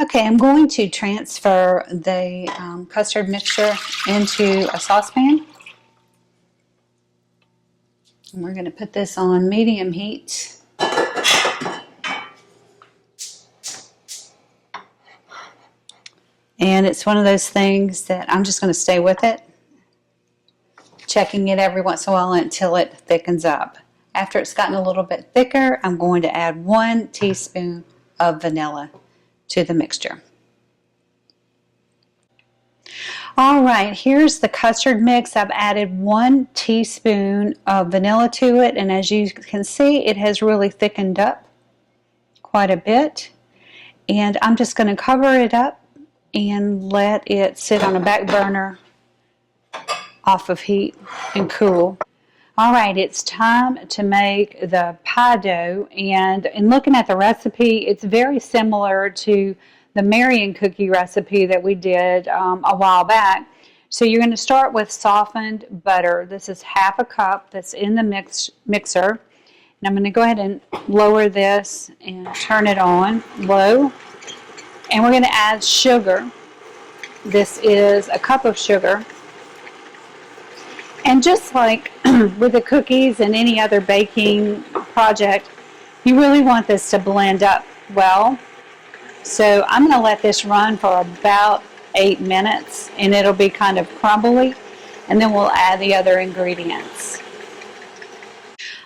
Okay, I'm going to transfer the custard mixture into a saucepan. And we're going to put this on medium heat. And it's one of those things that I'm just going to stay with it, checking it every once in a while until it thickens up. After it's gotten a little bit thicker, I'm going to add 1 teaspoon of vanilla to the mixture. All right, here's the custard mix. I've added 1 teaspoon of vanilla to it, and as you can see, it has really thickened up quite a bit. And I'm just going to cover it up and let it sit on a back burner off of heat and cool. All right, it's time to make the pie dough, and in looking at the recipe, it's very similar to the Marion cookie recipe that we did a while back. So you're going to start with softened butter. This is half a cup that's in the mixer. And I'm going to go ahead and lower this and turn it on low. And we're going to add sugar. This is a cup of sugar. And just like with the cookies and any other baking project, you really want this to blend up well. So I'm going to let this run for about 8 minutes, and it'll be kind of crumbly, and then we'll add the other ingredients.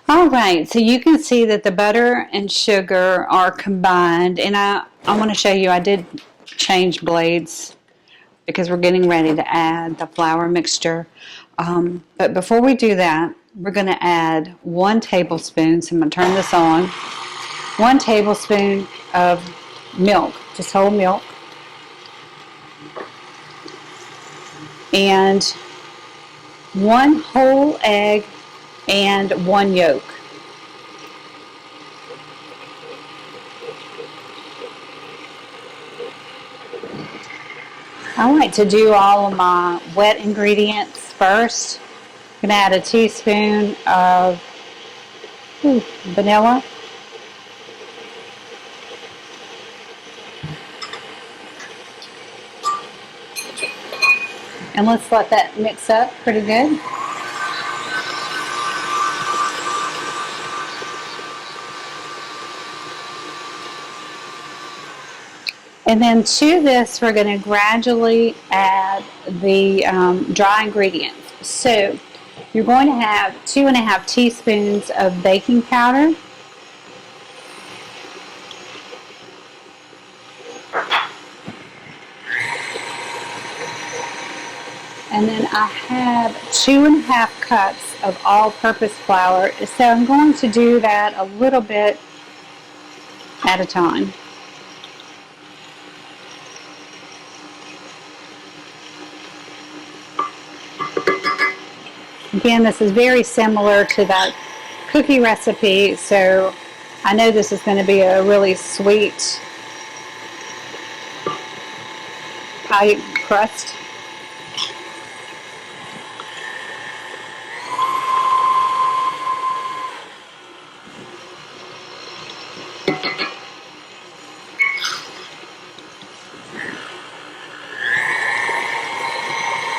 All right, so you can see that the butter and sugar are combined, and I want to show you, I did change blades because we're getting ready to add the flour mixture. But before we do that, we're going to add 1 tablespoon, so I'm going to turn this on, 1 tablespoon of milk, just whole milk, and 1 whole egg and 1 yolk. I like to do all of my wet ingredients first. I'm going to add a teaspoon of vanilla. And let's let that mix up pretty good. And then to this, we're going to gradually add the dry ingredients. So you're going to have 2½ teaspoons of baking powder. And then I have 2½ cups of all-purpose flour. So I'm going to do that a little bit at a time. Again, this is very similar to that cookie recipe, so I know this is going to be a really sweet pie crust.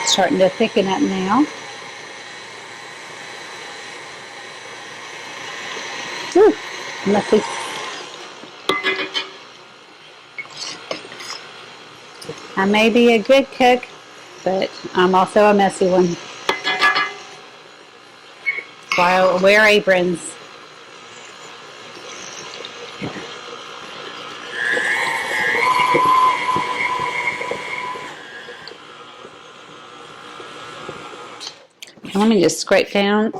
Starting to thicken up now. Ooh, messy. I may be a good cook, but I'm also a messy one. That's why I wear aprons. Let me just scrape down.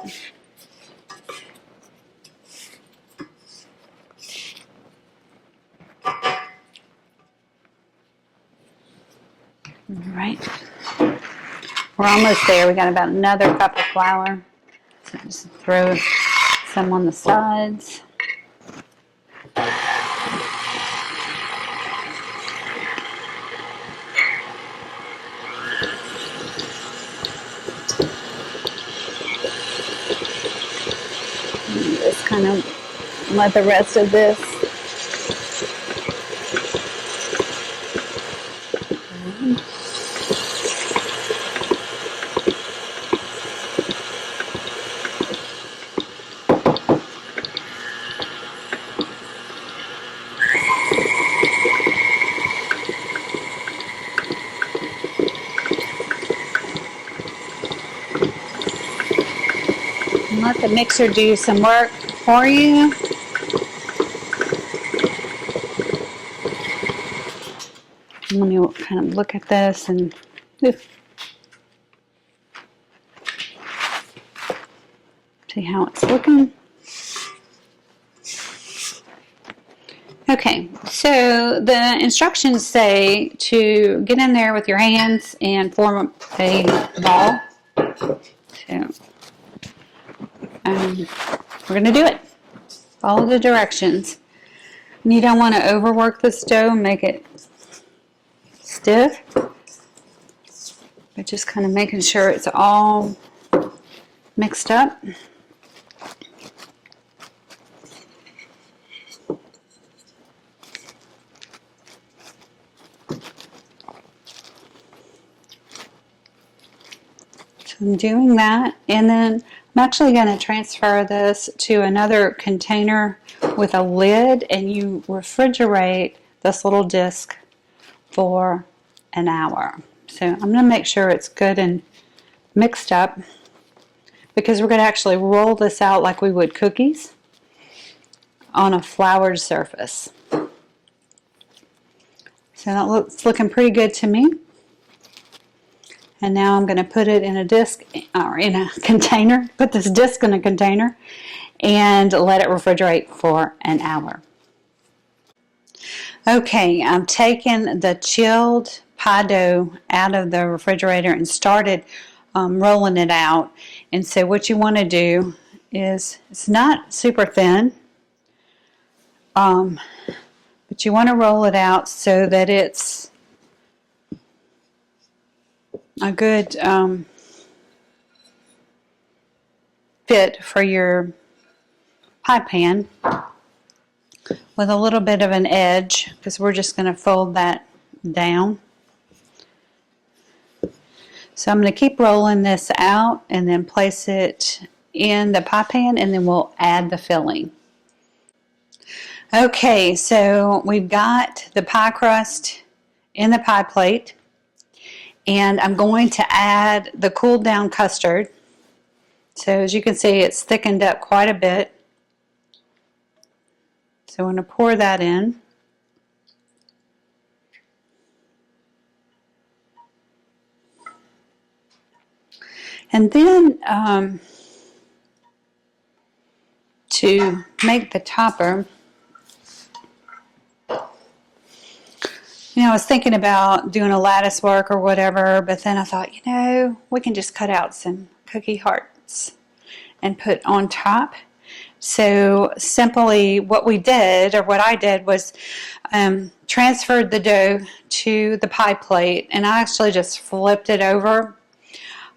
All right. We're almost there. We got about another cup of flour. So just throw some on the sides. just kind of let the rest of this let the mixer do some work for you. Let me kind of look at this and see how it's looking. Okay, so the instructions say to get in there with your hands and form a ball. So we're going to do it. Follow the directions. And you don't want to overwork the dough and make it stiff, but just kind of making sure it's all mixed up. So I'm doing that, and then I'm actually going to transfer this to another container with a lid, and you refrigerate this little disc for an hour. So I'm going to make sure it's good and mixed up, because we're going to actually roll this out like we would cookies on a floured surface. So that looks looking pretty good to me. And now I'm going to put it in a disc, or in a container, put this disc in a container and let it refrigerate for an hour. Okay, I'm taking the chilled pie dough out of the refrigerator and started rolling it out. And so what you want to do is, it's not super thin, but you want to roll it out so that it's a good fit for your pie pan, with a little bit of an edge, because we're just going to fold that down. So I'm going to keep rolling this out and then place it in the pie pan, and then we'll add the filling. Okay, so we've got the pie crust in the pie plate, and I'm going to add the cooled down custard. So as you can see, it's thickened up quite a bit. So I'm going to pour that in. And then to make the topper, I was thinking about doing a lattice work or whatever, but then I thought, we can just cut out some cookie hearts and put on top. So simply what we did, or what I did, was transferred the dough to the pie plate, and I actually just flipped it over.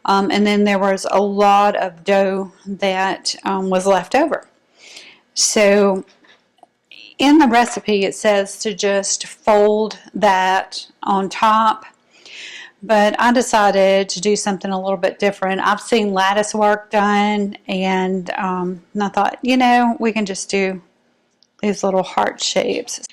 And then there was a lot of dough that was left over. So in the recipe it says to just fold that on top, but I decided to do something a little bit different. I've seen lattice work done, and I thought, we can just do these little heart shapes.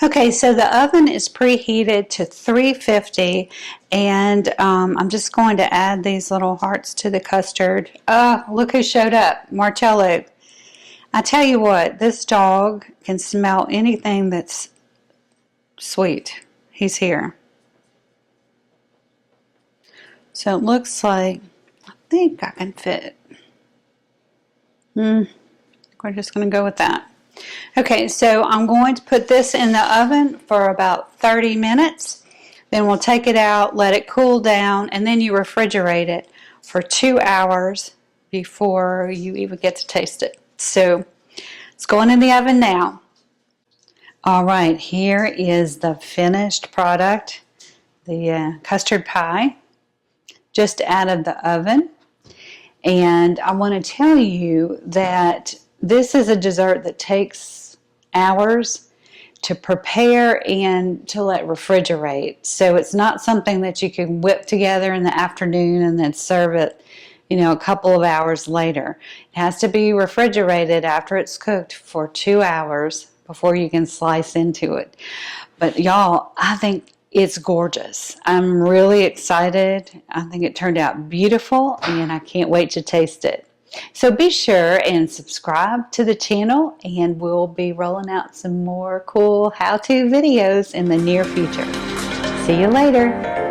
Okay, so the oven is preheated to 350, and I'm just going to add these little hearts to the custard. Oh, look who showed up, Marcello. I tell you what, this dog can smell anything that's sweet. He's here. So it looks like, I think I can fit. We're just going to go with that. Okay, so I'm going to put this in the oven for about 30 minutes. Then we'll take it out, let it cool down, and then you refrigerate it for 2 hours before you even get to taste it. So it's going in the oven now. All right, here is the finished product, the custard pie, just out of the oven. And I want to tell you that This is a dessert that takes hours to prepare and to let refrigerate. So it's not something that you can whip together in the afternoon and then serve it, a couple of hours later. It has to be refrigerated after it's cooked for 2 hours before you can slice into it. But y'all, I think it's gorgeous. I'm really excited. I think it turned out beautiful and I can't wait to taste it. So be sure and subscribe to the channel, and we'll be rolling out some more cool how-to videos in the near future. See you later.